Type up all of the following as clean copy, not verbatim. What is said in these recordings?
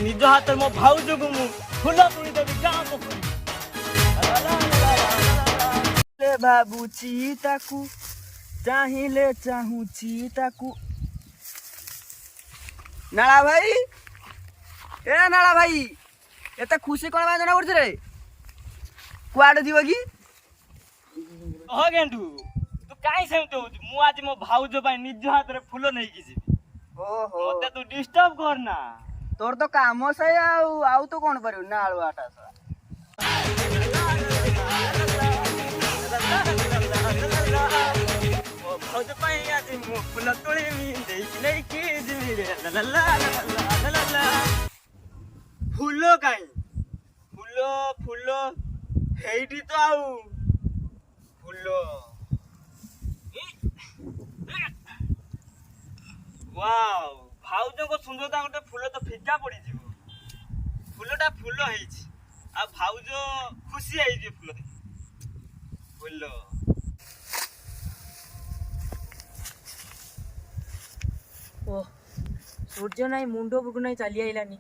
निज हाथ मो भाउज को मु फूल तुणी देवी गाँ पोखरी ले भाबुची ताकू चाहिले चाहूची ताकू। नाला भाई ए नाला भाई एते खुशी कोन बाजना उठ रे कुआड दिव की हो गेंडू तू काई सेमते हो मु आज मो भाउज पाई निज हाथ रे फूल नै की जीबी। ओहो मते तू डिस्टर्ब करना तोर तो काम सही आउ तो कोन परियो नाळू आटा सा मो भाउज पाई आज मो फूल तोड़ी मी देई नै की जीबी रे ला ला ला ला ला फूल काई फूल फूल हेइडी तो आउ फूल वाओ भाउज को सुंदरता गोटे फूल तो फिका पड़ी जीवो फूलटा फूल हेइछि आ भाउज खुशी हेइ जे फूल देखि फूल ओ सूर्य नाई मुंड उपरकू नाई चली आइलानी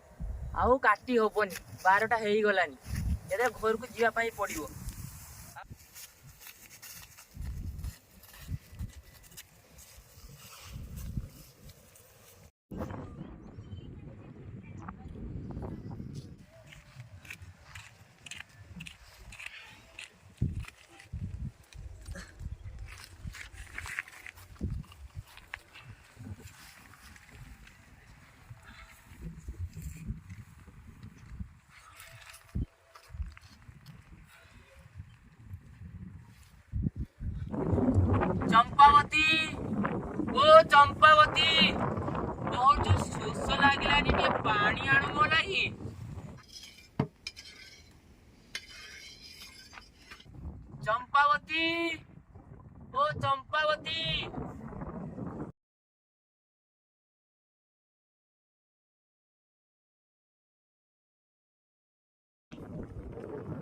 आउ काटी हबनी 12टा हेई गलानी एरे घर को जीवा पाई पड़िबो। चंपावती ओ चंपावती बहुत जो शोष लागिलानी टे पानी आनु मोलाई चंपावती ओ चंपावती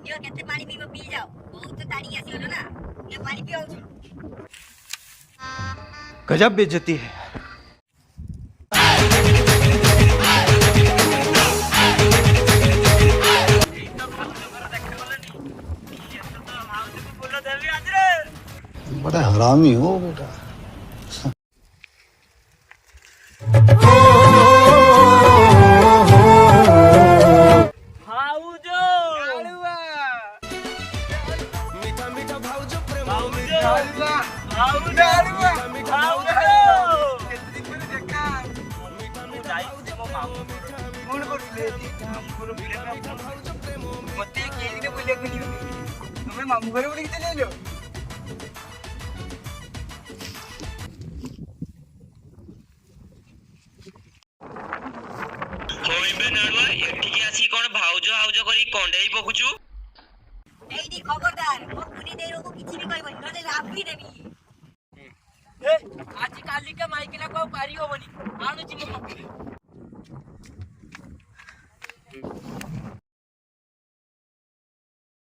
यो केते पानी पीबो पी जाओ बहुत ताड़ी आसी ना ये पानी पियो गजब बेइज्जती है। बड़ा हरामी हो बेटा। मामू घर बोल चले लो होइबे नडवा एठिके आसी कोन भाउज हाउज करी कोंडेई पकुचू एइदी खबरदार ओ पुनी देरो को किछि भी कहबो नले लाभ भी देबी ए आज काली के माइकिला को पारी होबनी आनु छी मो